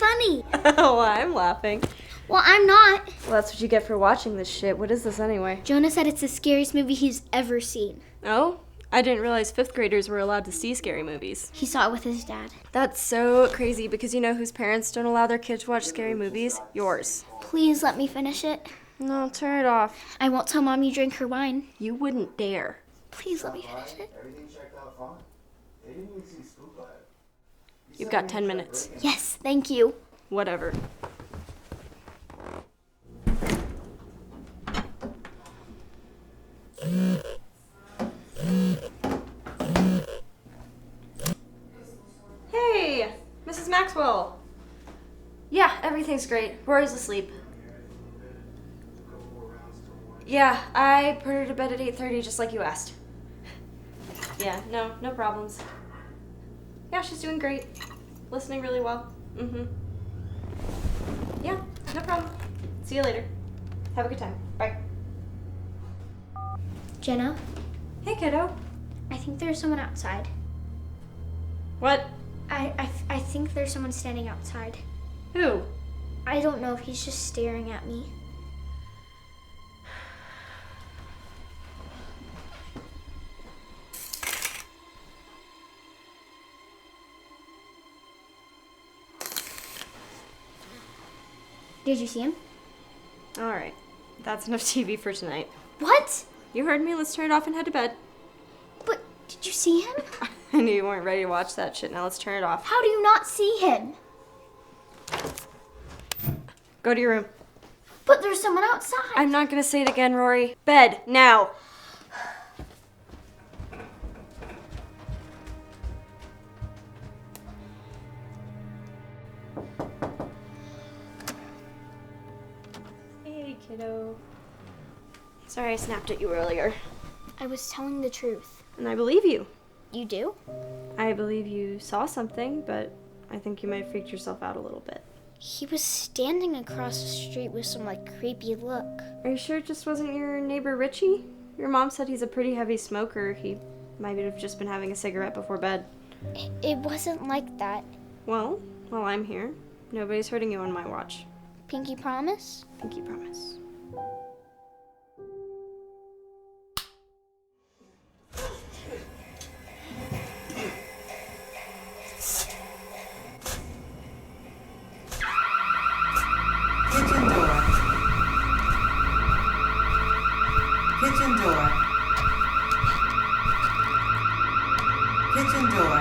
funny. Oh, I'm laughing. Well, I'm not. Well, that's what you get for watching this shit. What is this anyway? Jonah said it's the scariest movie he's ever seen. Oh? I didn't realize 5th graders were allowed to see scary movies. He saw it with his dad. That's so crazy because you know whose parents don't allow their kids to watch scary movies? Yours. Please let me finish it. No, turn it off. I won't tell Mom you drank her wine. You wouldn't dare. Please let me finish it. Everything checked out fine. They didn't even see Scoop by it. You've got 10 minutes. Yes, thank you. Whatever. Hey, Mrs. Maxwell. Yeah, everything's great. Rory's asleep. Yeah, I put her to bed at 8:30 just like you asked. Yeah, no problems. Yeah, she's doing great. Listening really well. Yeah, no problem. See you later. Have a good time. Bye. Jenna, Hey, kiddo. I think there's someone outside. What? I think there's someone standing outside. Who? I don't know if he's just staring at me. Did you see him? All right. That's enough TV for tonight. What? You heard me. Let's turn it off and head to bed. But did you see him? I knew you weren't ready to watch that shit. Now let's turn it off. How do you not see him? Go to your room. But there's someone outside. I'm not gonna say it again, Rory. Bed, now. Hey, kiddo. Sorry I snapped at you earlier. I was telling the truth. And I believe you. You do? I believe you saw something, but I think you might have freaked yourself out a little bit. He was standing across the street with some, creepy look. Are you sure it just wasn't your neighbor Richie? Your mom said he's a pretty heavy smoker. He might have just been having a cigarette before bed. It wasn't like that. Well, while I'm here, nobody's hurting you on my watch. Pinky promise? Pinky promise. Kitchen door. Kitchen door.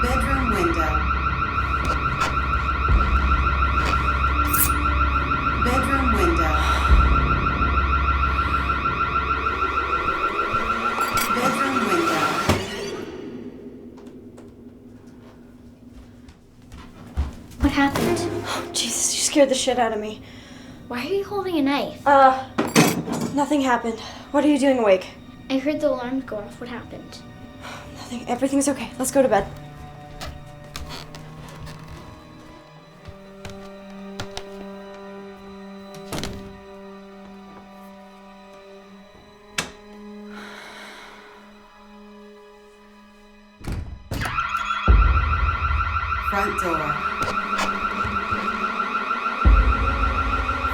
Bedroom window. Bedroom window. Bedroom window. What happened? Oh, Jesus, you scared the shit out of me. Why are you holding a knife? Nothing happened. What are you doing awake? I heard the alarm go off. What happened? Nothing. Everything's okay. Let's go to bed. Front door.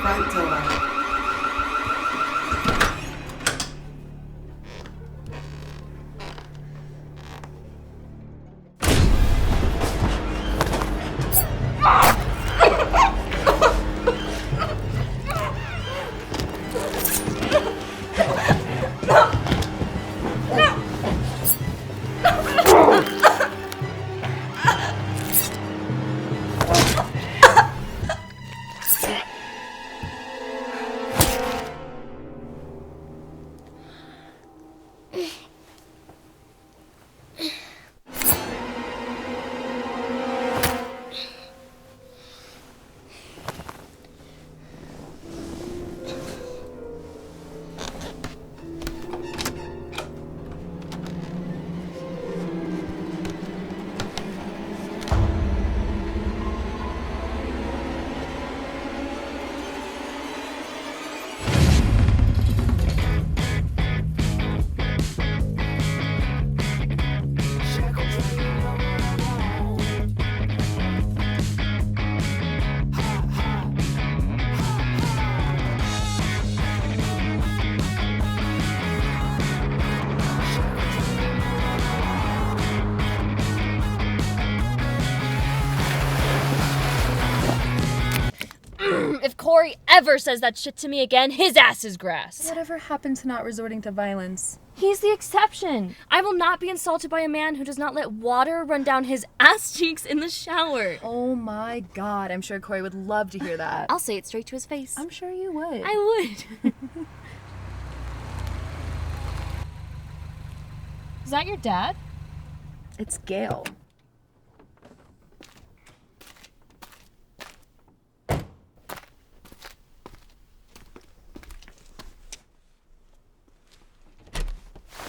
Front door. Corey ever says that shit to me again, his ass is grass. Whatever happened to not resorting to violence? He's the exception. I will not be insulted by a man who does not let water run down his ass cheeks in the shower. Oh my God, I'm sure Corey would love to hear that. I'll say it straight to his face. I'm sure you would. I would. Is that your dad? It's Gale.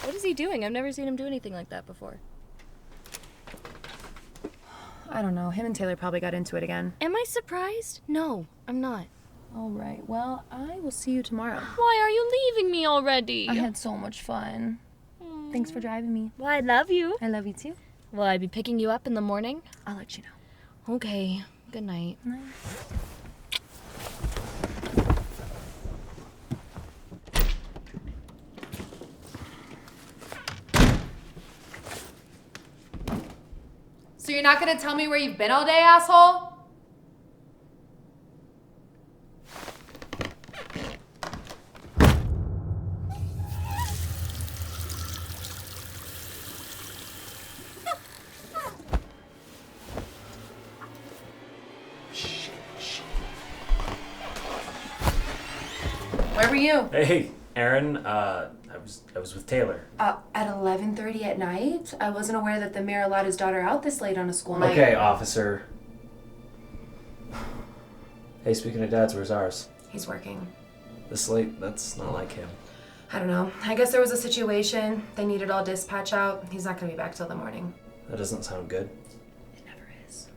What is he doing? I've never seen him do anything like that before. I don't know. Him and Taylor probably got into it again. Am I surprised? No, I'm not. All right. Well, I will see you tomorrow. Why are you leaving me already? I had so much fun. Thanks for driving me. Well, I love you. I love you too. Will I be picking you up in the morning? I'll let you know. Okay. Good night. Night. So you're not gonna tell me where you've been all day, asshole? Where were you? Hey, Aaron. I was with Taylor. At 11:30 at night? I wasn't aware that the mayor allowed his daughter out this late on a school night. Okay, officer. Hey, speaking of dads, where's ours? He's working. This late? That's not like him. I don't know. I guess there was a situation. They needed all dispatch out. He's not gonna be back till the morning. That doesn't sound good. It never is.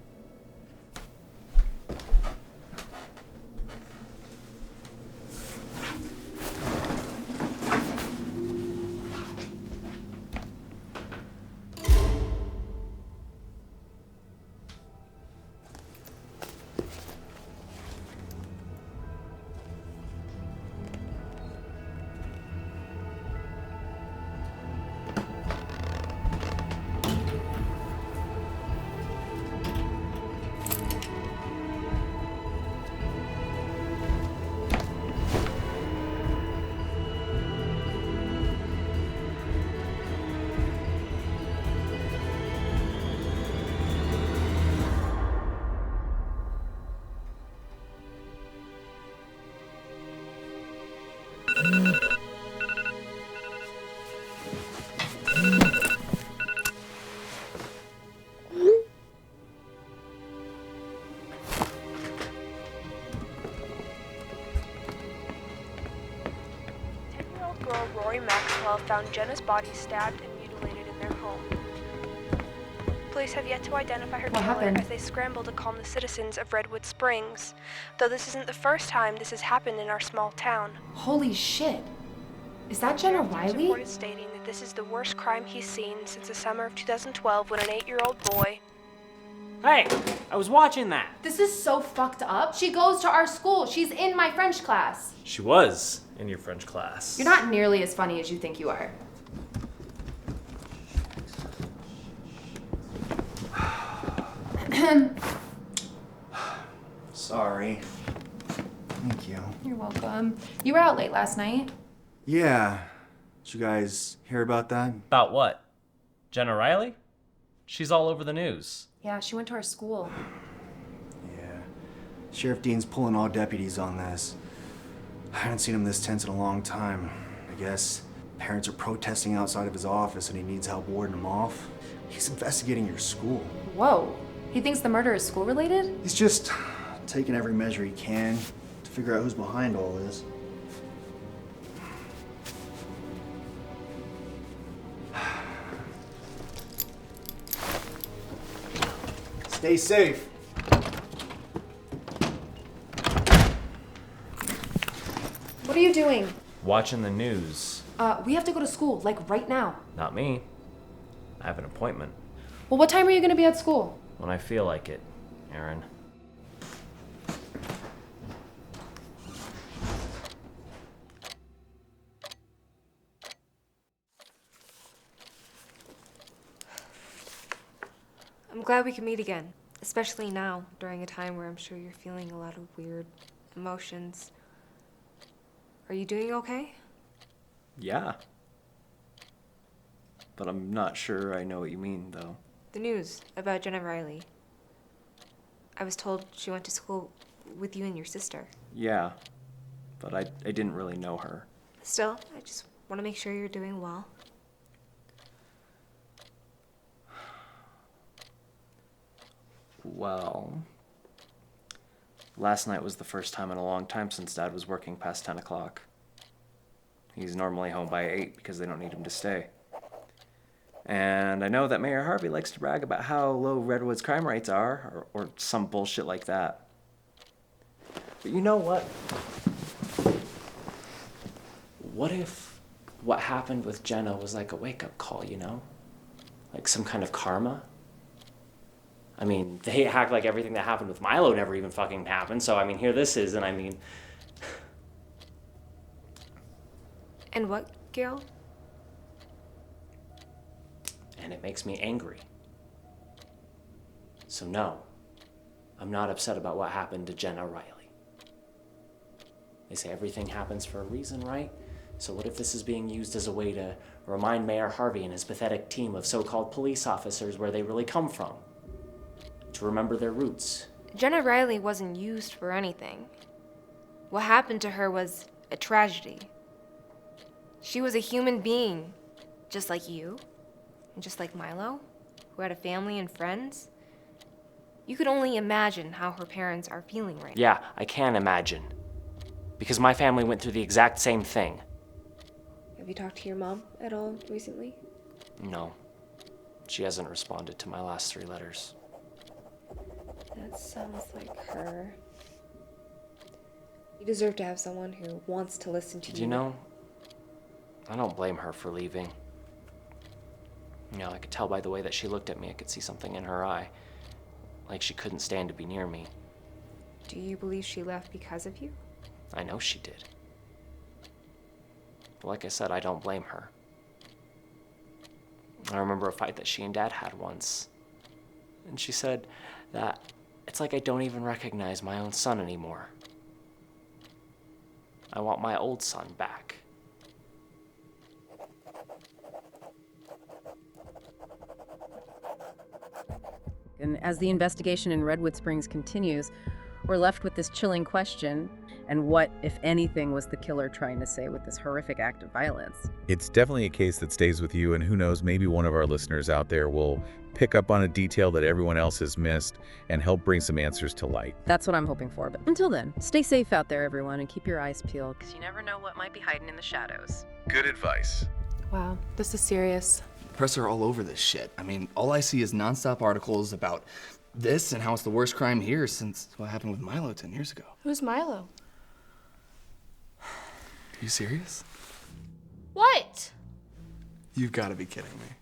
Found Jenna's body stabbed and mutilated in their home. Police have yet to identify her killer as they scramble to calm the citizens of Redwood Springs, though this isn't the first time this has happened in our small town. Holy shit. Is that Jenna Riley? Reported stating that this is the worst crime he's seen since the summer of 2012 when an 8-year-old boy... Hey, I was watching that. This is so fucked up. She goes to our school. She's in my French class. She was in your French class. You're not nearly as funny as you think you are. Sorry. Thank you. You're welcome. You were out late last night. Yeah. Did you guys hear about that? About what? Jenna Riley? She's all over the news. Yeah, she went to our school. Yeah. Sheriff Dean's pulling all deputies on this. I haven't seen him this tense in a long time. I guess parents are protesting outside of his office and he needs help warding them off. He's investigating your school. Whoa. He thinks the murder is school-related? He's just taking every measure he can to figure out who's behind all this. Stay safe. What are you doing? Watching the news. We have to go to school, like right now. Not me. I have an appointment. Well, what time are you gonna be at school? When I feel like it, Aaron. I'm glad we can meet again, especially now, during a time where I'm sure you're feeling a lot of weird emotions. Are you doing okay? Yeah. But I'm not sure I know what you mean, though. The news about Jenna Riley. I was told she went to school with you and your sister. Yeah, but I didn't really know her. Still, I just want to make sure you're doing well. Well, last night was the first time in a long time since Dad was working past 10 o'clock. He's normally home by 8 because they don't need him to stay. And I know that Mayor Harvey likes to brag about how low Redwood's crime rates are, or some bullshit like that. But you know what? What if what happened with Jenna was like a wake-up call, you know? Like some kind of karma? I mean, they act like everything that happened with Milo never even fucking happened, so I mean, here this is, and I mean... And what, Gale? And it makes me angry. So no, I'm not upset about what happened to Jenna Riley. They say everything happens for a reason, right? So what if this is being used as a way to remind Mayor Harvey and his pathetic team of so-called police officers where they really come from? To remember their roots. Jenna Riley wasn't used for anything. What happened to her was a tragedy. She was a human being, just like you, and just like Milo, who had a family and friends. You could only imagine how her parents are feeling right now. Yeah, I can imagine. Because my family went through the exact same thing. Have you talked to your mom at all recently? No. She hasn't responded to my last 3 letters. That sounds like her. You deserve to have someone who wants to listen to you. You know, I don't blame her for leaving. You know, I could tell by the way that she looked at me, I could see something in her eye. Like she couldn't stand to be near me. Do you believe she left because of you? I know she did. But like I said, I don't blame her. I remember a fight that she and Dad had once. And she said that it's like I don't even recognize my own son anymore. I want my old son back. And as the investigation in Redwood Springs continues, we're left with this chilling question, and what, if anything, was the killer trying to say with this horrific act of violence? It's definitely a case that stays with you, and who knows, maybe one of our listeners out there will pick up on a detail that everyone else has missed and help bring some answers to light. That's what I'm hoping for, but until then, stay safe out there, everyone, and keep your eyes peeled, because you never know what might be hiding in the shadows. Good advice. Wow, this is serious. Press are all over this shit. I mean, all I see is nonstop articles about this and how it's the worst crime here since what happened with Milo 10 years ago. Who's Milo? Are you serious? What? You've got to be kidding me.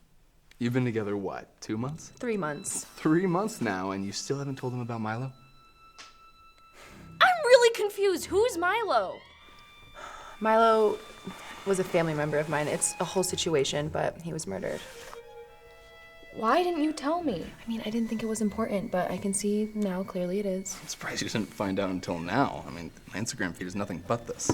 You've been together, what, 2 months? 3 months. 3 months now, and you still haven't told him about Milo? I'm really confused. Who's Milo? Milo was a family member of mine. It's a whole situation, but he was murdered. Why didn't you tell me? I mean, I didn't think it was important, but I can see now clearly it is. I'm surprised you didn't find out until now. I mean, my Instagram feed is nothing but this.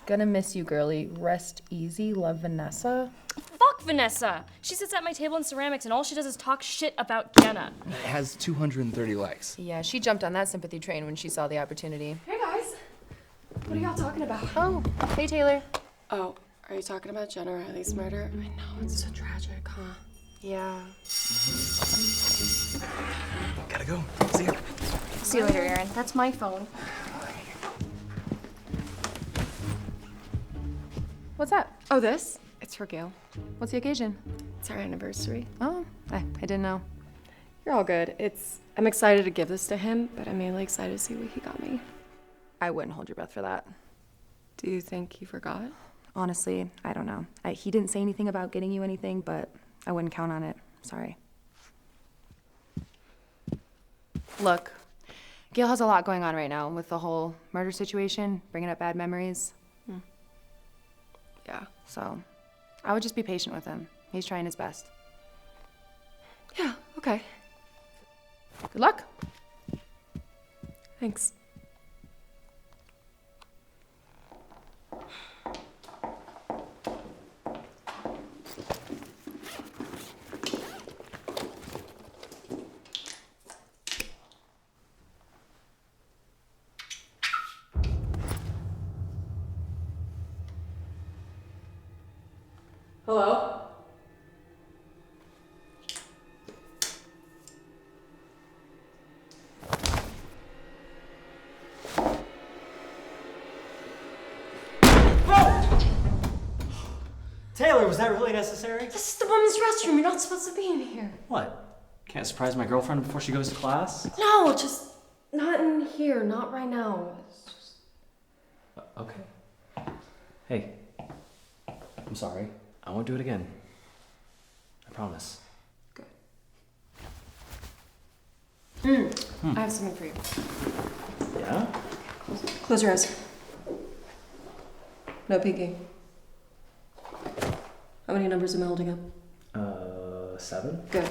Gonna miss you, girly. Rest easy. Love, Vanessa. Fuck Vanessa. She sits at my table in ceramics and all she does is talk shit about Jenna. It has 230 likes. Yeah, she jumped on that sympathy train when she saw the opportunity. Hey guys, what are y'all talking about? Oh, hey Taylor. Oh, are you talking about Jenna Riley's murder? I know, it's so tragic, huh? Yeah. Gotta go. See ya. See you later, Aaron. That's my phone. What's that? Oh, this? It's for Gale. What's the occasion? It's our anniversary. Oh, I didn't know. You're all good. I'm excited to give this to him, but I'm mainly excited to see what he got me. I wouldn't hold your breath for that. Do you think he forgot? Honestly, I don't know. He didn't say anything about getting you anything, but I wouldn't count on it. Sorry. Look, Gale has a lot going on right now with the whole murder situation, bringing up bad memories. Yeah. So, I would just be patient with him. He's trying his best. Yeah, okay. Good luck. Thanks. Hello? Taylor, was that really necessary? This is the women's restroom. You're not supposed to be in here. What? Can't surprise my girlfriend before she goes to class? No, just not in here. Not right now. Okay. Hey, I'm sorry. I won't do it again. I promise. I have something for you. Yeah? Close your eyes. No peeking. How many numbers am I holding up? 7. Good.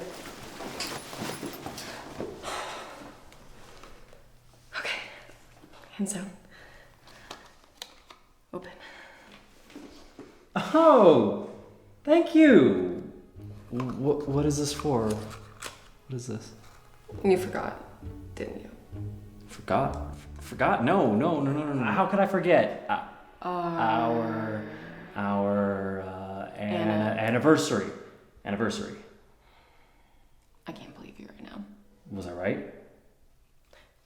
Okay. Hands down. Open. Oh! Thank you! What is this for? What is this? You forgot, didn't you? Forgot? Forgot? No. How could I forget? Our anniversary. Anniversary. I can't believe you right now. Was I right?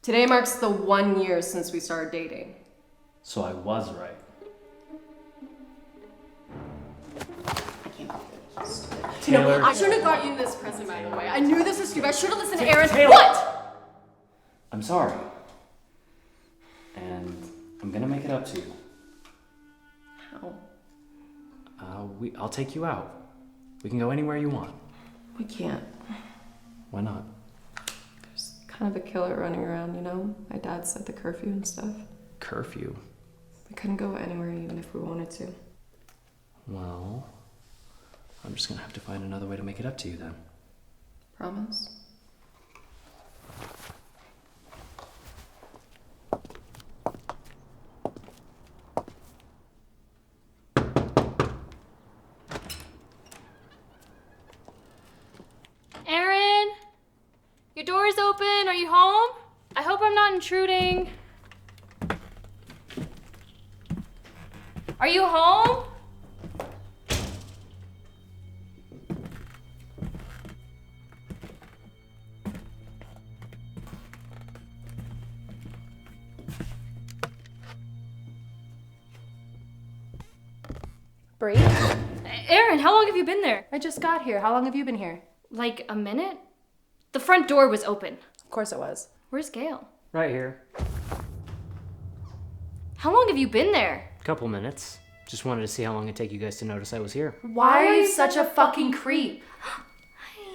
Today marks the 1 year since we started dating. So I was right. Taylor. I shouldn't have got you this present, by the way. I knew this was stupid. I should have listened to Aaron. Taylor. What? I'm sorry. And I'm gonna make it up to you. How? I'll take you out. We can go anywhere you want. We can't. Why not? There's kind of a killer running around, you know? My dad set the curfew and stuff. Curfew? We couldn't go anywhere even if we wanted to. Well, I'm just gonna have to find another way to make it up to you then. Promise? Aaron? Your door is open. Are you home? I hope I'm not intruding. Are you home? Bree? Aaron, how long have you been there? I just got here. How long have you been here? Like a minute? The front door was open. Of course it was. Where's Gale? Right here. How long have you been there? Couple minutes. Just wanted to see how long it'd take you guys to notice I was here. Why are you such a fucking creep?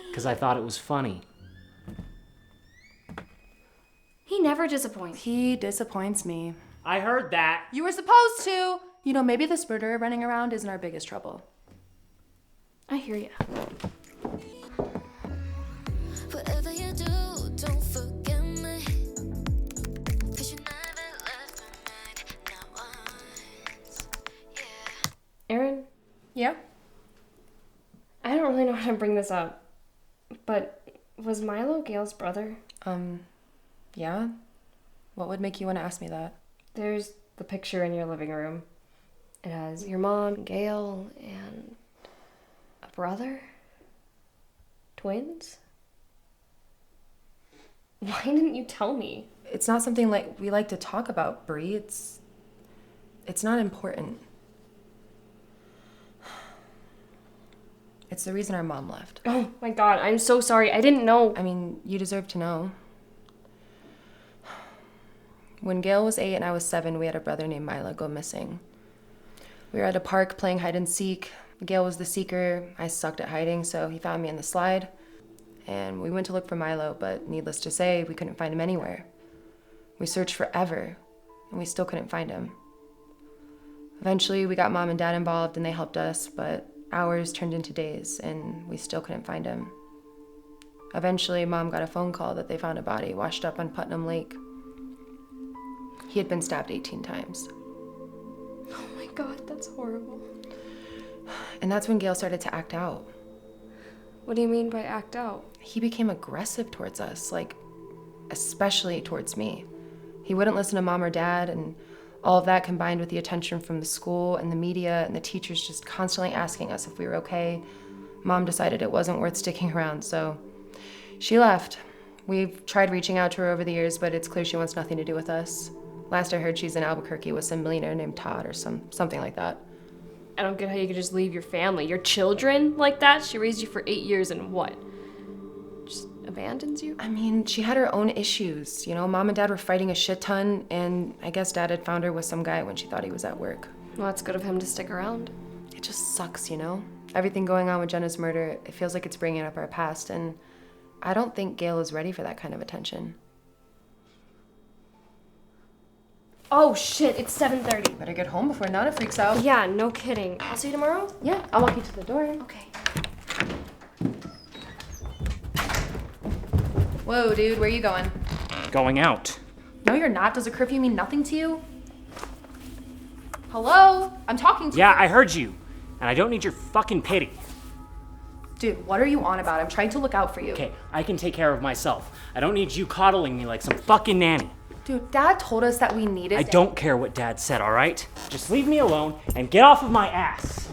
Because I thought it was funny. He never disappoints. He disappoints me. I heard that. You were supposed to. You know, maybe this murderer running around isn't our biggest trouble. I hear ya. Whatever you do, don't forget me. 'Cause you never left my mind, not once. Yeah. Aaron? Yeah? I don't really know how to bring this up, but was Milo Gale's brother? Yeah? What would make you want to ask me that? There's the picture in your living room. It has your mom, Gale, and a brother? Twins? Why didn't you tell me? It's not something like we like to talk about, Bree. It's not important. It's the reason our mom left. Oh my god, I'm so sorry. I didn't know. I mean, you deserve to know. When Gale was 8 and I was 7, we had a brother named Milo go missing. We were at a park playing hide and seek. Gale was the seeker. I sucked at hiding, so he found me in the slide. And we went to look for Milo, but needless to say, we couldn't find him anywhere. We searched forever, and we still couldn't find him. Eventually, we got Mom and Dad involved, and they helped us, but hours turned into days, and we still couldn't find him. Eventually, Mom got a phone call that they found a body washed up on Putnam Lake. He had been stabbed 18 times. Oh my God, that's horrible. And that's when Gale started to act out. What do you mean by act out? He became aggressive towards us, like, especially towards me. He wouldn't listen to Mom or Dad, and all of that combined with the attention from the school and the media and the teachers just constantly asking us if we were okay, Mom decided it wasn't worth sticking around, so she left. We've tried reaching out to her over the years, but it's clear she wants nothing to do with us. Last I heard, she's in Albuquerque with some millionaire named Todd or something like that. I don't get how you could just leave your family, your children like that. She raised you for 8 years and what? Just abandons you? I mean, she had her own issues. You know, Mom and Dad were fighting a shit ton, and I guess Dad had found her with some guy when she thought he was at work. Well, that's good of him to stick around. It just sucks, you know? Everything going on with Jenna's murder, it feels like it's bringing up our past, and I don't think Gale is ready for that kind of attention. Oh shit, it's 7:30. Better get home before Nana freaks out. Yeah, no kidding. I'll see you tomorrow? Yeah, I'll walk you to the door. Okay. Whoa, dude, where are you going? Going out. No, you're not. Does a curfew mean nothing to you? Hello? I'm talking to you. Yeah, I heard you. And I don't need your fucking pity. Dude, what are you on about? I'm trying to look out for you. Okay, I can take care of myself. I don't need you coddling me like some fucking nanny. Dude, Dad told us that we needed... I don't care what Dad said, all right? Just leave me alone and get off of my ass.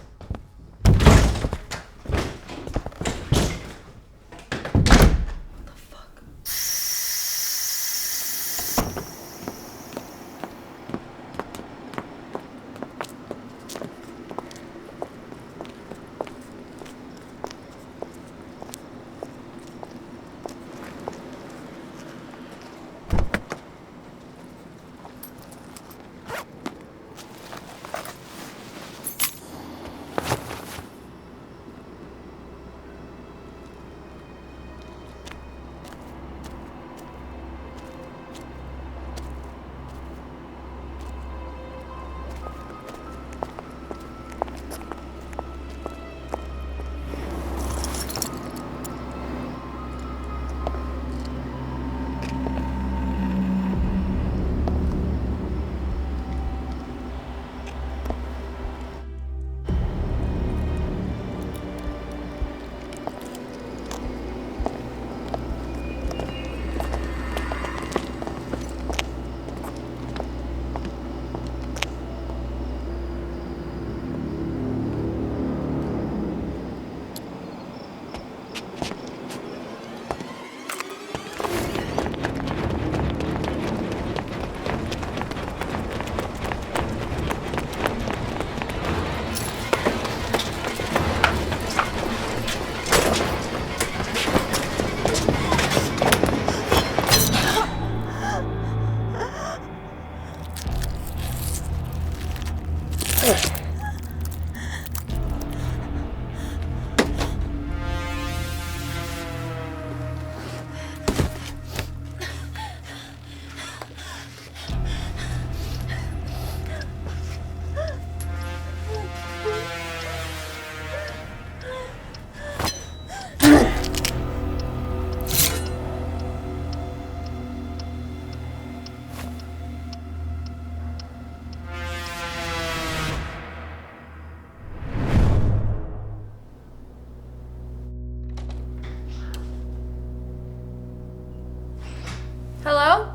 Hello?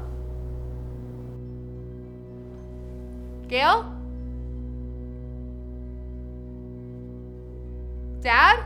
Gale? Dad?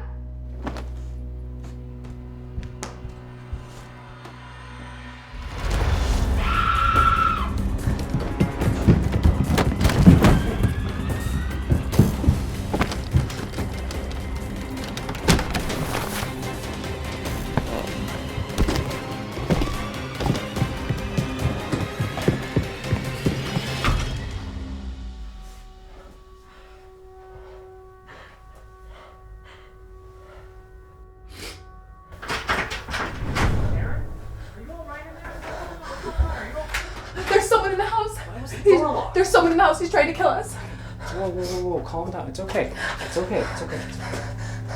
There's someone in the house. He's trying to kill us. Whoa, whoa, whoa, whoa. Calm down. It's okay. It's okay. It's okay. It's okay.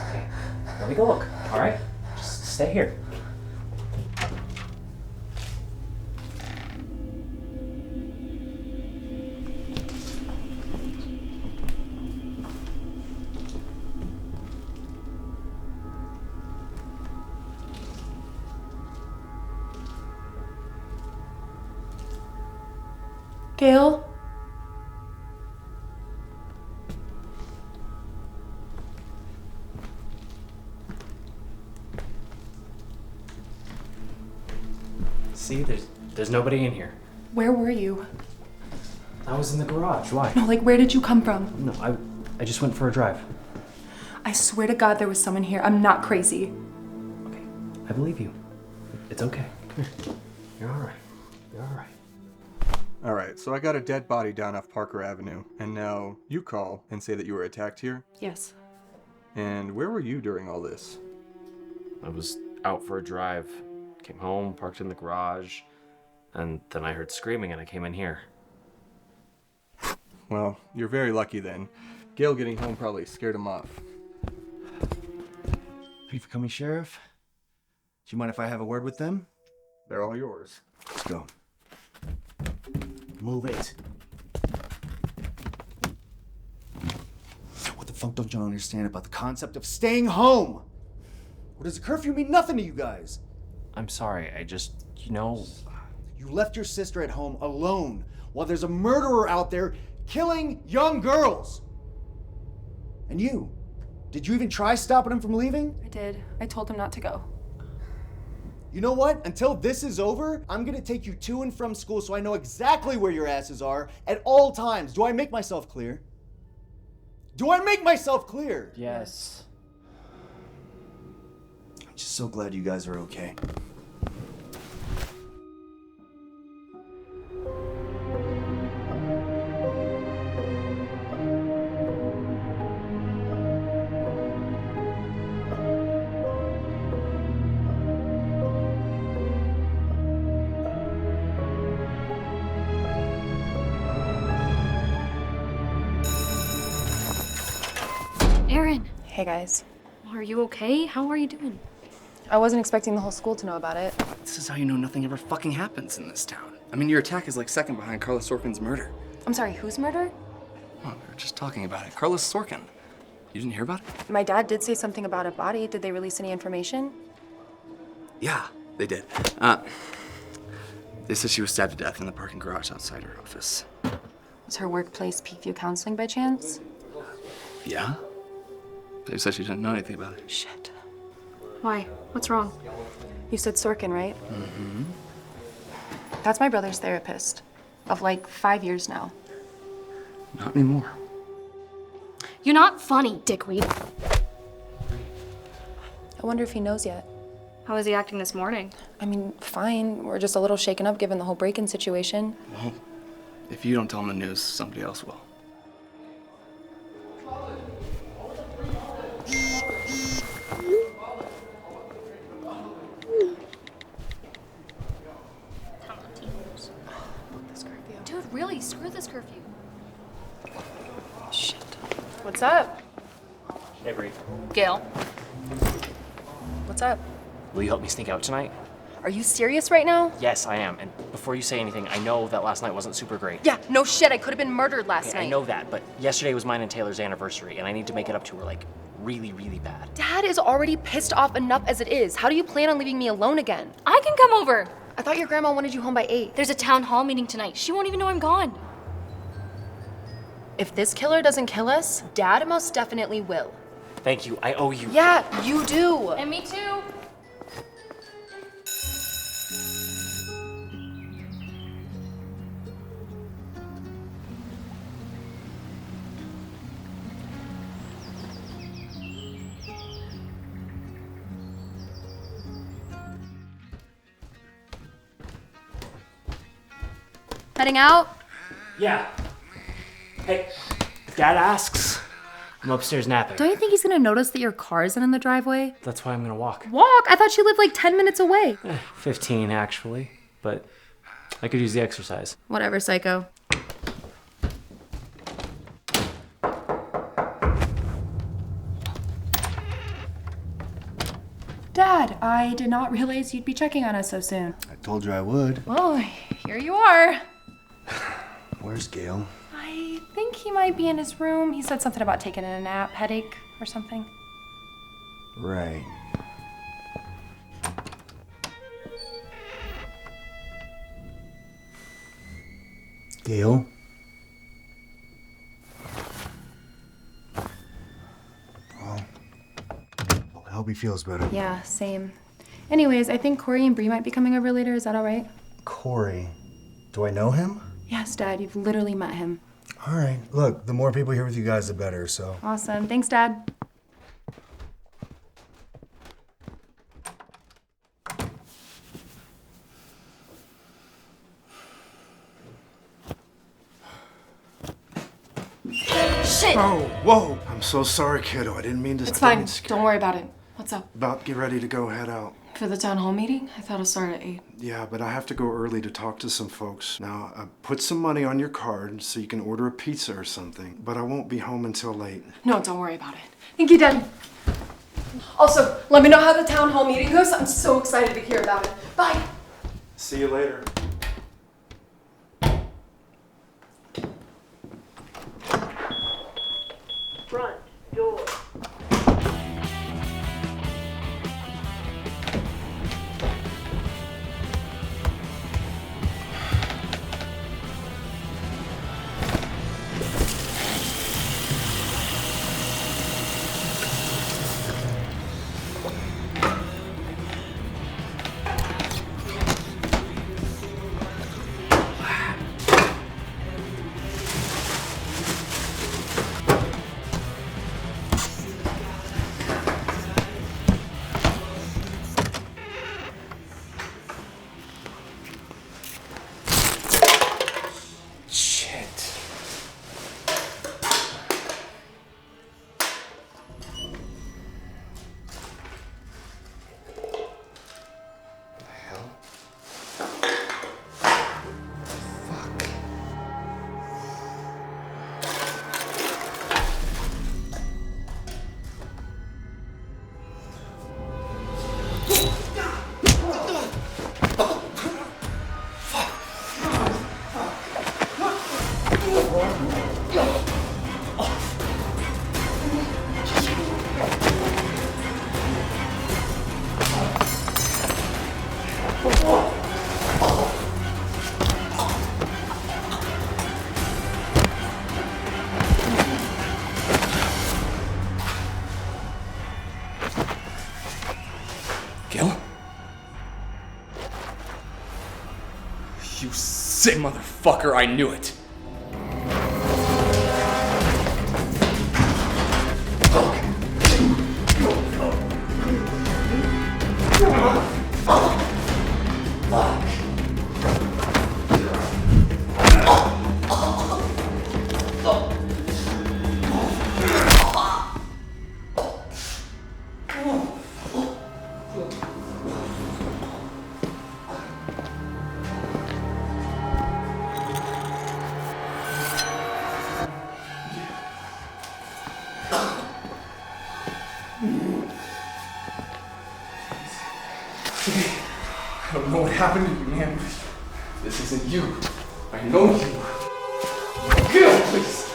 Okay. Let me go look. All right? Just stay here. Gale? See, there's nobody in here. Where were you? I was in the garage. Why? No, like, where did you come from? No, I just went for a drive. I swear to God there was someone here. I'm not crazy. I believe you. It's okay. Come here. You're all right. You're all right. All right, so I got a dead body down off Parker Avenue, and now you call and say that you were attacked here? Yes. And where were you during all this? I was out for a drive. Came home, parked in the garage, and then I heard screaming and I came in here. Well, you're very lucky then. Gale getting home probably scared him off. Are you coming, Sheriff? Do you mind if I have a word with them? They're all yours. Let's go. Move it. What the fuck don't you understand about the concept of staying home? Or does a curfew mean nothing to you guys? I'm sorry, I just, you left your sister at home alone while there's a murderer out there killing young girls. And you, did you even try stopping him from leaving? I did. I told him not to go. You know what? Until this is over, I'm gonna take you to and from school so I know exactly where your asses are at all times. Do I make myself clear? Do I make myself clear? Yes. I'm just so glad you guys are okay. Aaron, Hey, guys. are you okay? How are you doing? I wasn't expecting the whole school to know about it. This is how you know nothing ever fucking happens in this town. I mean, your attack is like second behind Carlos Sorkin's murder. I'm sorry, whose murder? Oh, we were just talking about it. Carlos Sorkin. You didn't hear about it? My dad did say something about a body. Did they release any information? Yeah, they did. They said she was stabbed to death in the parking garage outside her office. Was her workplace Peakview Counseling by chance? Yeah? They said she didn't know anything about it. Shit. Why? What's wrong? You said Sorkin, right? Mm-hmm. That's my brother's therapist. Of like 5 years now. Not anymore. You're not funny, dickweed. I wonder if he knows yet. How was he acting this morning? I mean, fine. We're just a little shaken up given the whole break-in situation. Well, if you don't tell him the news, somebody else will. Dude, really, screw this curfew. Shit. What's up? Hey, Bree. Gale. What's up? Will you help me sneak out tonight? Are you serious right now? Yes, I am. And before you say anything, I know that last night wasn't super great. Yeah, no shit. I could have been murdered last night. I know that, but yesterday was mine and Taylor's anniversary, and I need to make it up to her, like, really, really bad. Dad is already pissed off enough as it is. How do you plan on leaving me alone again? I can come over. I thought your grandma wanted you home by 8. There's a town hall meeting tonight. She won't even know I'm gone. If this killer doesn't kill us, Dad most definitely will. Thank you. I owe you. Yeah, you do. And me too. Heading out? Yeah. Hey, if Dad asks, I'm upstairs napping. Don't you think he's gonna notice that your car isn't in the driveway? That's why I'm gonna walk. Walk? I thought you lived like 10 minutes away. 15, actually. But I could use the exercise. Whatever, psycho. Dad, I did not realize you'd be checking on us so soon. I told you I would. Well, here you are. Where's Gale? I think he might be in his room. He said something about taking a nap, headache, or something. Right. Gale? Well, I hope he feels better. Yeah, same. Anyways, I think Corey and Bree might be coming over later. Is that all right? Corey. Do I know him? Yes, Dad. You've literally met him. All right. Look, the more people here with you guys, the better, so. Awesome. Thanks, Dad. Shit! Oh, whoa! I'm so sorry, kiddo. I didn't mean to. It's fine. Don't worry about it. What's up? About to get ready to go head out. For the town hall meeting? I thought it started at 8. Yeah, but I have to go early to talk to some folks. Now, put some money on your card so you can order a pizza or something, but I won't be home until late. No, don't worry about it. Thank you, Dad. Also, let me know how the town hall meeting goes. I'm so excited to hear about it. Bye. See you later. Front door. Gale? You sick motherfucker, I knew it. I don't know what happened to you, man. This isn't you. I know you. Get out, please.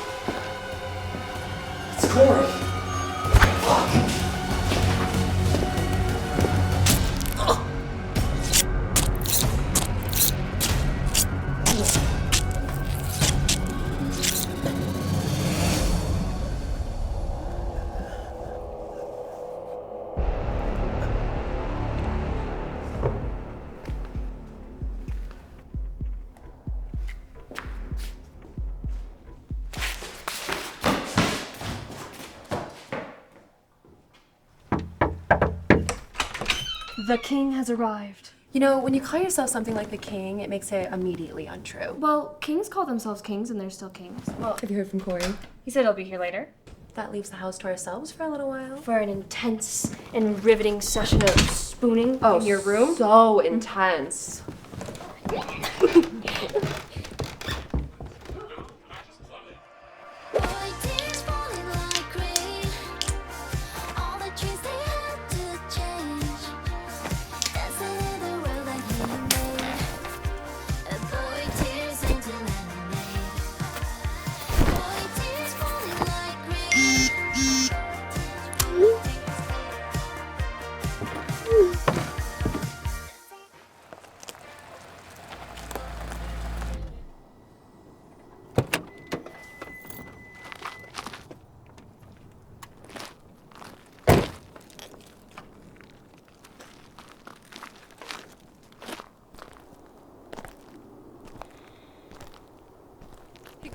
It's Corey. Fuck. The king has arrived. You know, when you call yourself something like the king, it makes it immediately untrue. Well, kings call themselves kings and they're still kings. Well, have you heard from Corey? He said he'll be here later. That leaves the house to ourselves for a little while. For an intense and riveting session of spooning in your room. So intense.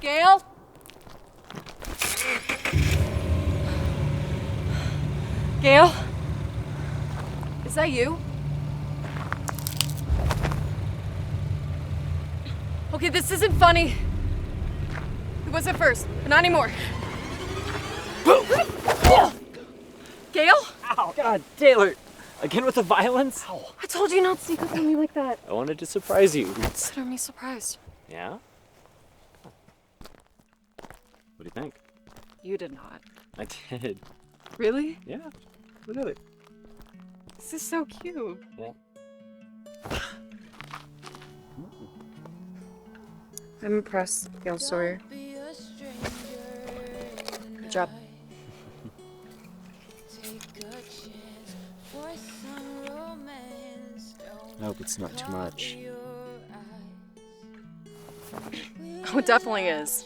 Gale? Gale? Is that you? Okay, this isn't funny. It was at first, but not anymore. Gale? Ow! God, Taylor! Again with the violence? Ow. I told you not to sneak up on me like that. I wanted to surprise you. Consider me surprised. Yeah? What do you think? You did not. I did. Really? Yeah. Look at it. This is so cute. Yeah. I'm impressed, Gale Sawyer. Good job. I hope it's not too much. Oh, it definitely is.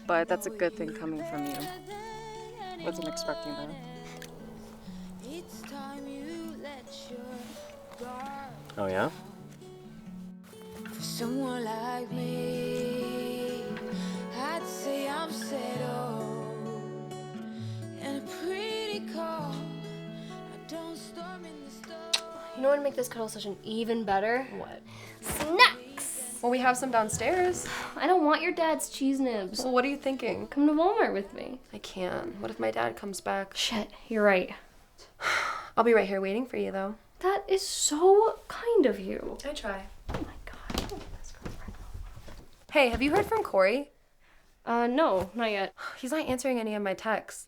But that's a good thing coming from you. Wasn't expecting that. Oh, yeah? For someone like me, I'd say I'm settled and a pretty calm. I don't storm in the storm. You know what would make this cuddle session even better? What? Snacks! Well, we have some downstairs. I don't want your dad's cheese nibs. Well, what are you thinking? Come to Walmart with me. I can't. What if my dad comes back? Shit, you're right. I'll be right here waiting for you, though. That is so kind of you. I try. Oh my god. Hey, have you heard from Corey? No, not yet. He's not answering any of my texts.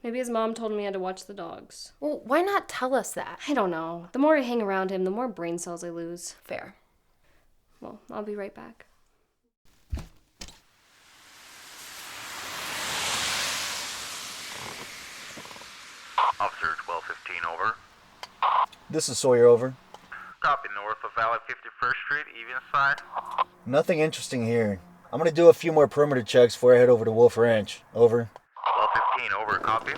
Maybe his mom told him he had to watch the dogs. Well, why not tell us that? I don't know. The more I hang around him, the more brain cells I lose. Fair. Well, I'll be right back. Officer 1215, over. This is Sawyer, over. Copy, north of Valley 51st Street, even side. Nothing interesting here. I'm gonna do a few more perimeter checks before I head over to Wolf Ranch. Over. 1215, over, copy.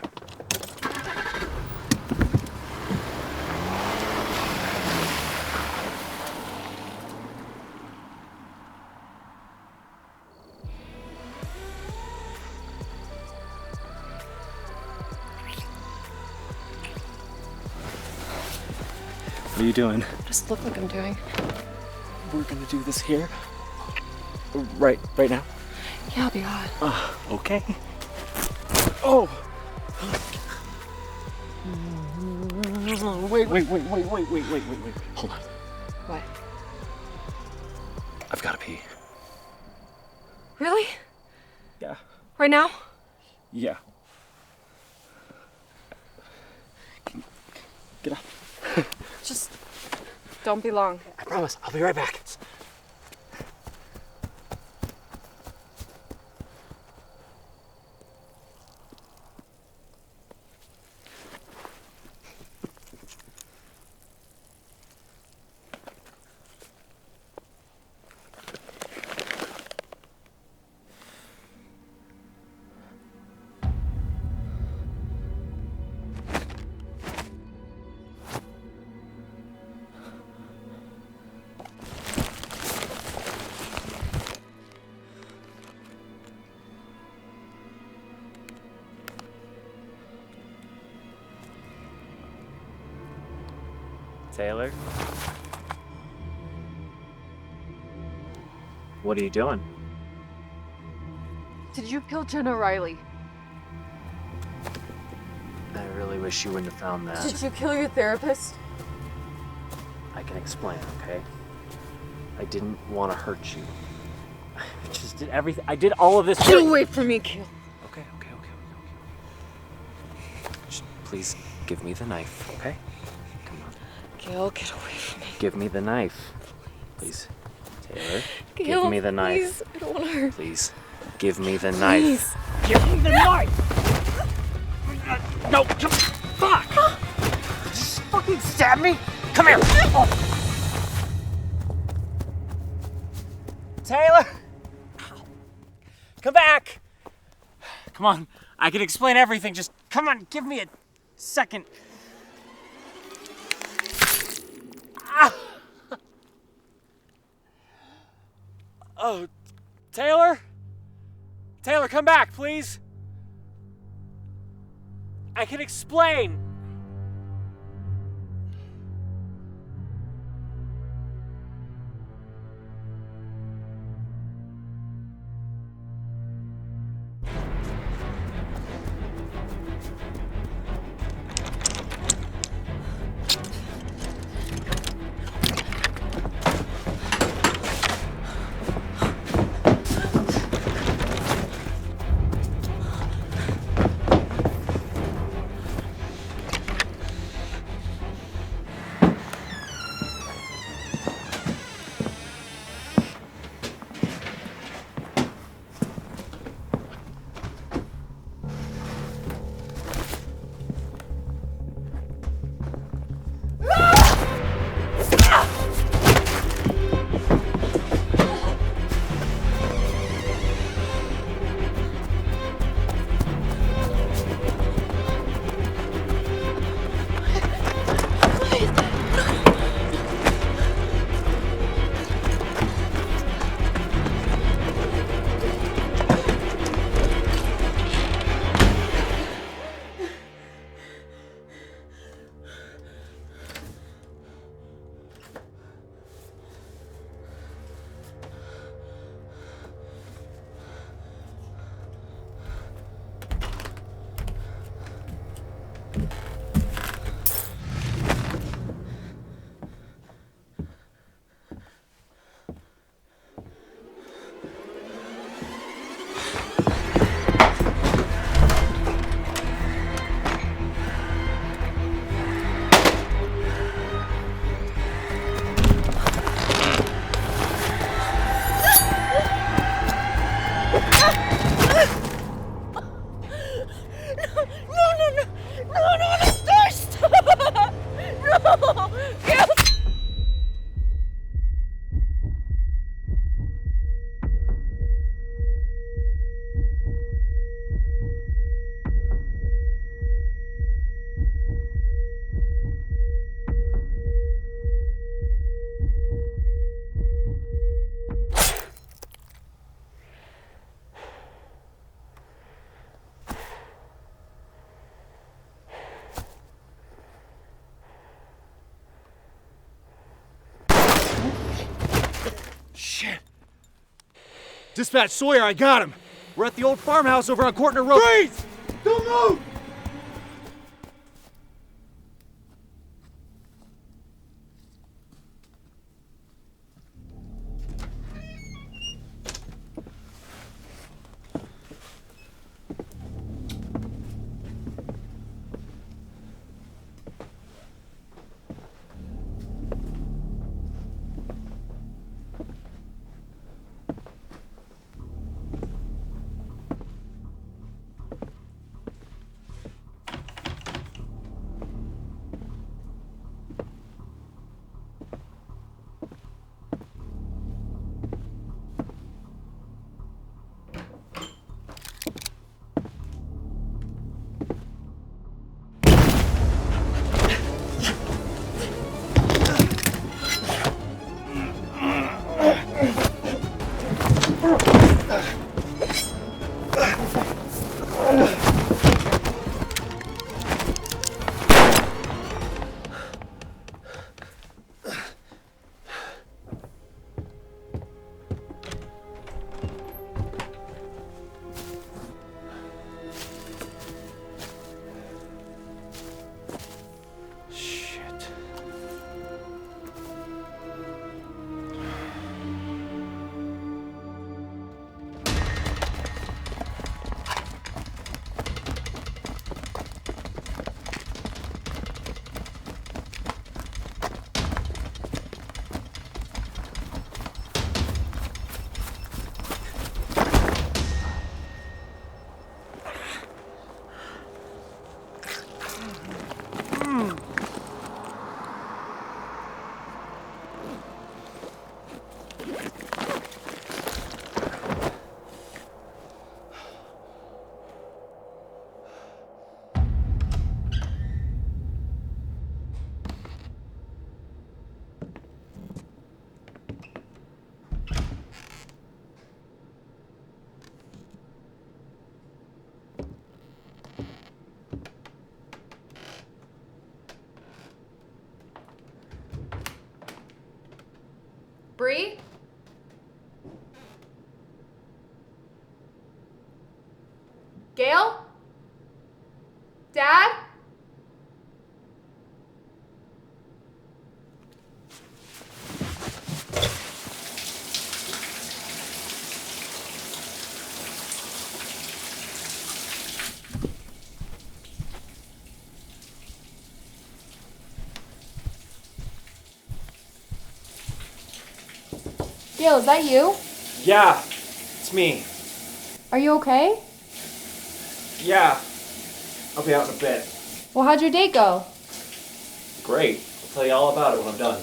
What are you doing? Just look like I'm doing. We're gonna do this here? Right now? Yeah, I'll be hot. Okay. Oh! Wait. Hold on. What? I've gotta pee. Really? Yeah. Right now? Yeah. Get up. Just don't be long. I promise. I'll be right back. Taylor? What are you doing? Did you kill Jenna Riley? I really wish you wouldn't have found that. Did you kill your therapist? I can explain, okay? I didn't want to hurt you. I just did everything. I did all of this. Get away from me, Gale. Okay. Just please give me the knife, okay? Come on. Gale, get away from me. Give me the knife. Please. Taylor, Gale, give me the knife. Please, I don't want to hurt. Please. Give me the knife. Give me the knife! No! Fuck! Did you just fucking stab me? Come here! Oh. Taylor! Come back! Come on, I can explain everything. Just come on, give me a second. Ah. Oh, Taylor? Taylor, come back, please. I can explain. Dispatch, Sawyer, I got him. We're at the old farmhouse over on Courtner Road. Freeze! Don't move! Gale, is that you? Yeah, it's me. Are you okay? Yeah. I'll be out in a bit. Well, how'd your date go? Great. I'll tell you all about it when I'm done.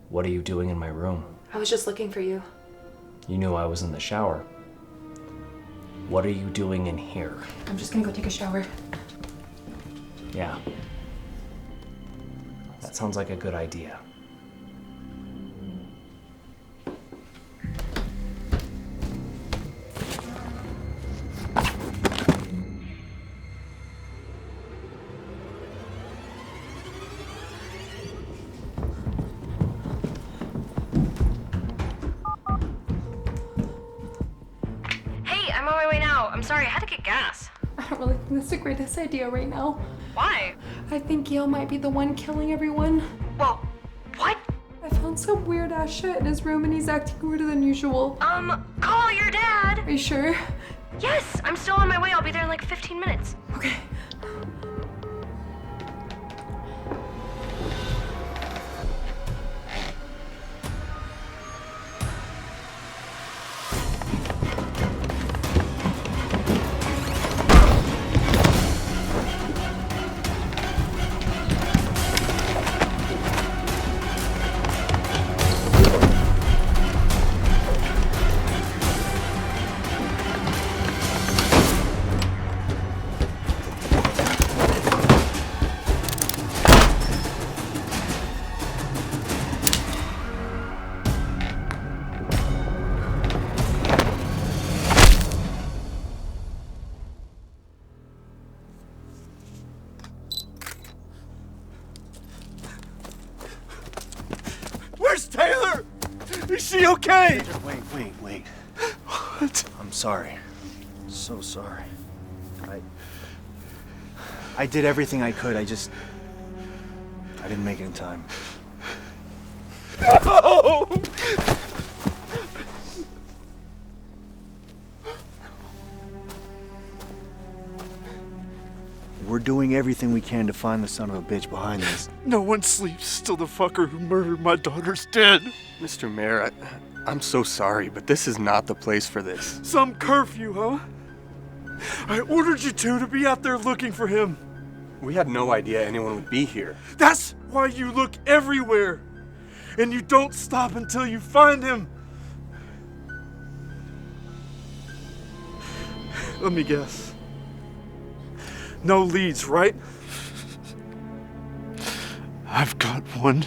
What are you doing in my room? I was just looking for you. You knew I was in the shower. What are you doing in here? I'm just gonna go take a shower. Yeah. That sounds like a good idea. I'm sorry, I had to get gas. I don't really think that's the greatest idea right now. Why? I think Gale might be the one killing everyone. Well, what? I found some weird ass shit in his room and he's acting weirder than usual. Call your dad. Are you sure? Yes, I'm still on my way. I'll be there in like 15 minutes. Okay. Where's Taylor? Is she okay? Wait. What? I'm sorry. So sorry. I did everything I could. I didn't make it in time. No! We're doing everything we can to find the son of a bitch behind this. No one sleeps till the fucker who murdered my daughter's dead. Mr. Mayor, I'm so sorry, but this is not the place for this. Some curfew, huh? I ordered you two to be out there looking for him. We had no idea anyone would be here. That's why you look everywhere. And you don't stop until you find him. Let me guess. No leads, right? I've got one.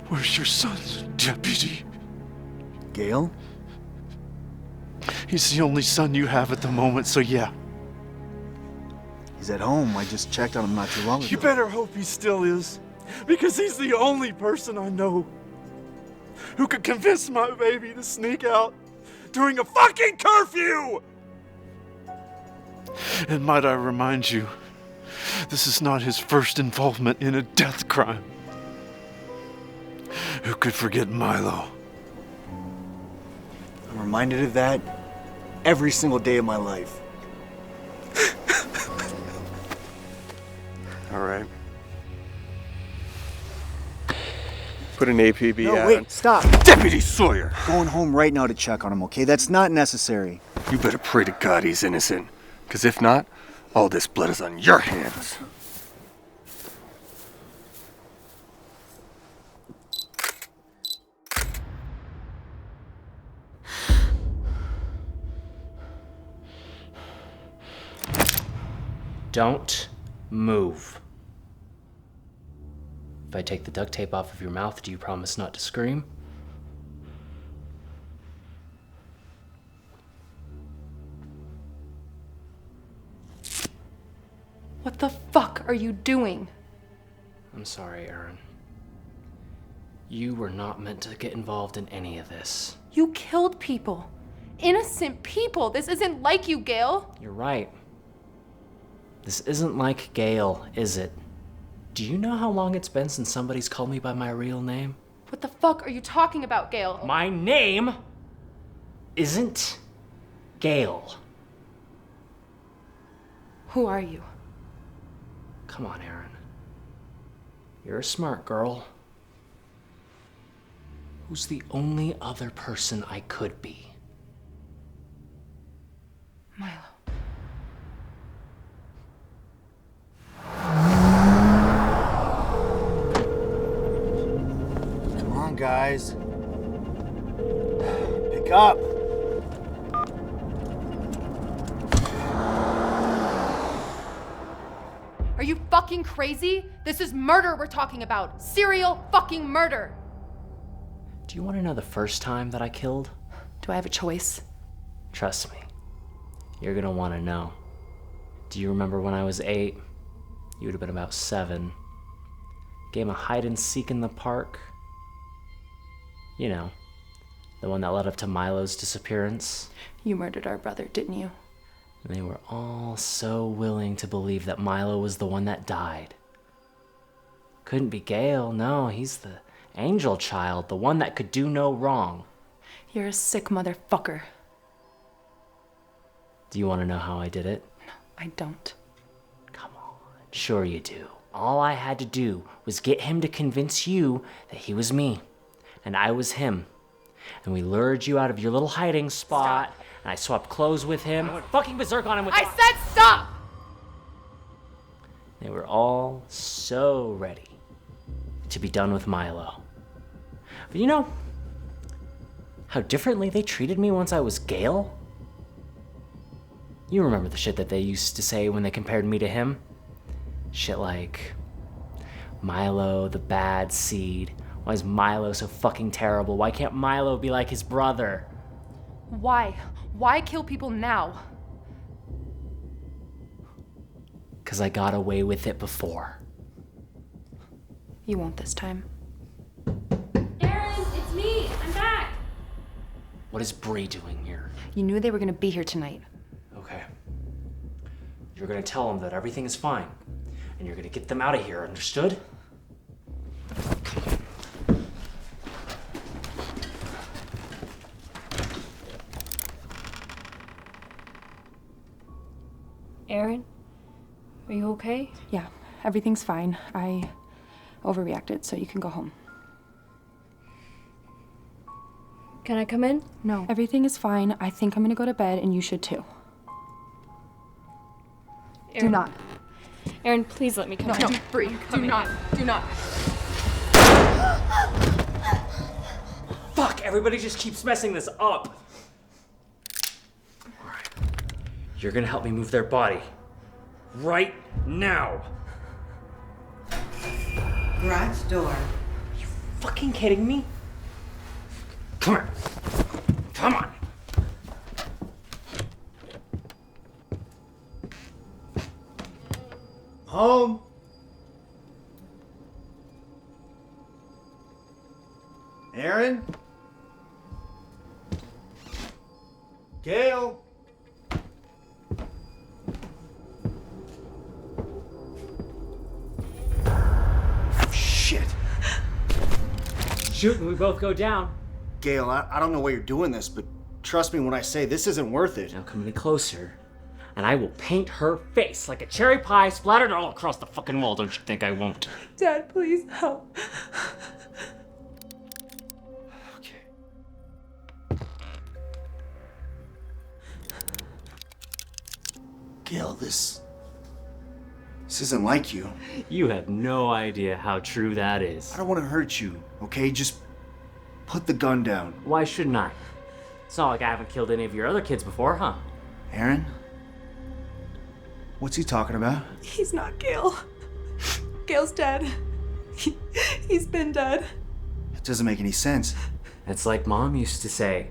Where's your son, deputy? Gale? He's the only son you have at the moment, so yeah. He's at home. I just checked on him not too long ago. You better hope he still is. Because he's the only person I know who could convince my baby to sneak out during a fucking curfew! And might I remind you, this is not his first involvement in a death crime. Who could forget Milo? I'm reminded of that every single day of my life. All right. Put an APB No, ad. wait, stop. Deputy Sawyer! Going home right now to check on him, okay? That's not necessary. You better pray to God he's innocent. Because if not, all this blood is on your hands. Don't move. If I take the duct tape off of your mouth, do you promise not to scream? What the fuck are you doing? I'm sorry, Aaron. You were not meant to get involved in any of this. You killed people. Innocent people. This isn't like you, Gale. You're right. This isn't like Gale, is it? Do you know how long it's been since somebody's called me by my real name? What the fuck are you talking about, Gale? My name isn't Gale. Who are you? Come on, Aaron. You're a smart girl. Who's the only other person I could be? Milo. Come on, guys. Pick up. Are you fucking crazy? This is murder we're talking about. Serial fucking murder. Do you want to know the first time that I killed? Do I have a choice? Trust me, you're gonna want to know. Do you remember when I was 8? You would have been about 7. Game of hide and seek in the park. You know, the one that led up to Milo's disappearance. You murdered our brother, didn't you? And they were all so willing to believe that Milo was the one that died. Couldn't be Gale, no, he's the angel child, the one that could do no wrong. You're a sick motherfucker. Do you want to know how I did it? No, I don't. Come on, sure you do. All I had to do was get him to convince you that he was me, and I was him. And we lured you out of your little hiding spot, and I swapped clothes with him. I went fucking berserk on him with I said stop! They were all so ready to be done with Milo. But you know how differently they treated me once I was Gale? You remember the shit that they used to say when they compared me to him? Shit like, Milo, the bad seed. Why is Milo so fucking terrible? Why can't Milo be like his brother? Why? Why kill people now? 'Cause I got away with it before. You won't this time. Aaron, it's me. I'm back. What is Bree doing here? You knew they were gonna be here tonight. Okay. You're gonna tell them that everything is fine, and you're gonna get them out of here, understood? Aaron, are you okay? Yeah, everything's fine. I overreacted, so you can go home. Can I come in? No, everything is fine. I think I'm gonna go to bed, and you should too. Aaron, Do not. Aaron, please let me come in. No, Bree, do not. Do not. Fuck, everybody just keeps messing this up. Alright. You're gonna help me move their body. Right now. Garage door. You fucking kidding me? Come here. Come on. Home. Aaron? Gale? Shit. Shoot, and we both go down. Gale, I don't know why you're doing this, but trust me when I say this isn't worth it. Now come any closer, and I will paint her face like a cherry pie splattered all across the fucking wall. Don't you think I won't? Dad, please help. Gale, this isn't like you. You have no idea how true that is. I don't want to hurt you, okay? Just put the gun down. Why shouldn't I? It's not like I haven't killed any of your other kids before, huh? Aaron? What's he talking about? He's not Gale. Gale's dead. He's been dead. It doesn't make any sense. It's like Mom used to say,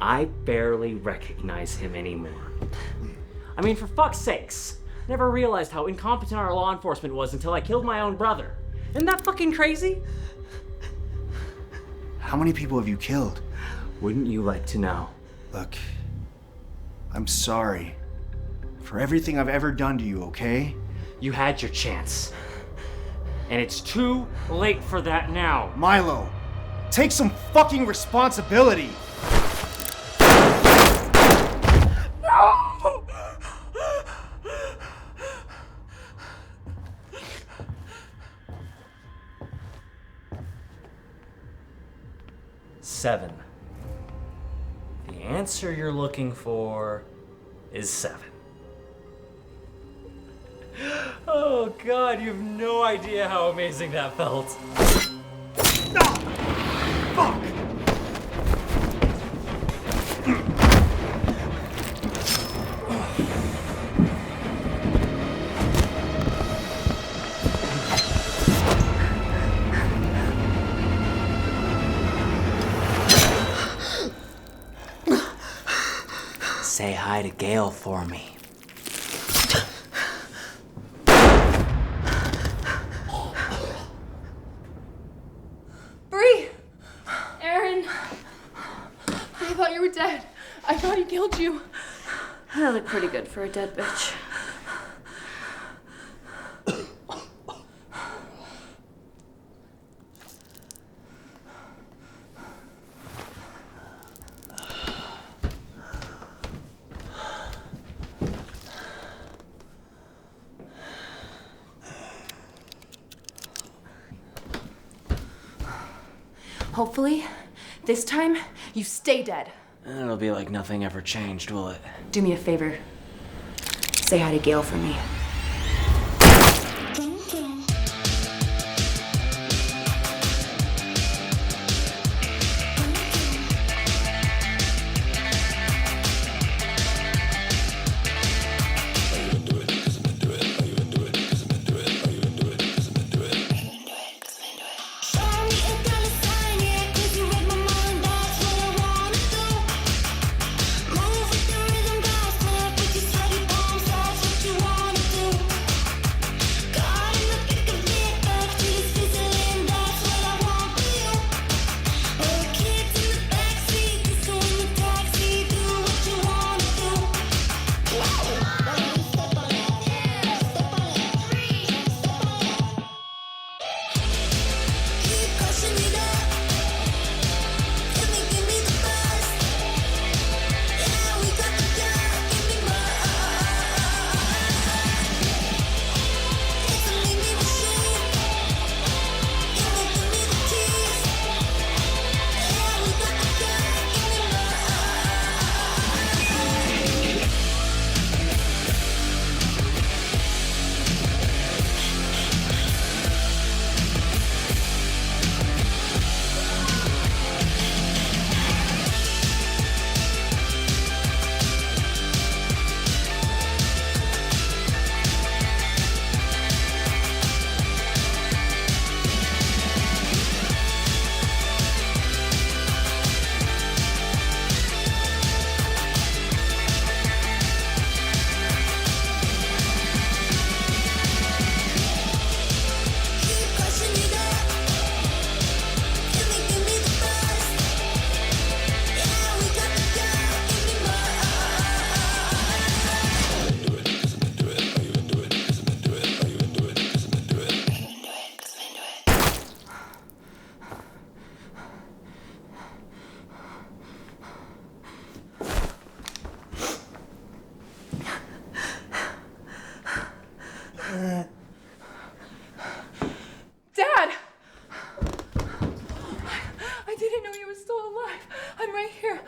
I barely recognize him anymore. I mean, for fuck's sakes. Never realized how incompetent our law enforcement was until I killed my own brother. Isn't that fucking crazy? How many people have you killed? Wouldn't you like to know? Look, I'm sorry for everything I've ever done to you, okay? You had your chance. And it's too late for that now. Milo, take some fucking responsibility! No! 7. The answer you're looking for is 7. Oh God, you have no idea how amazing that felt. Fuck! Say hi to Gale for me. Bree! Aaron! I thought you were dead. I thought he killed you. I look pretty good for a dead bitch. Hopefully, this time, you stay dead. It'll be like nothing ever changed, will it? Do me a favor. Say hi to Gale for me. Dad! I didn't know you were still alive. I'm right here.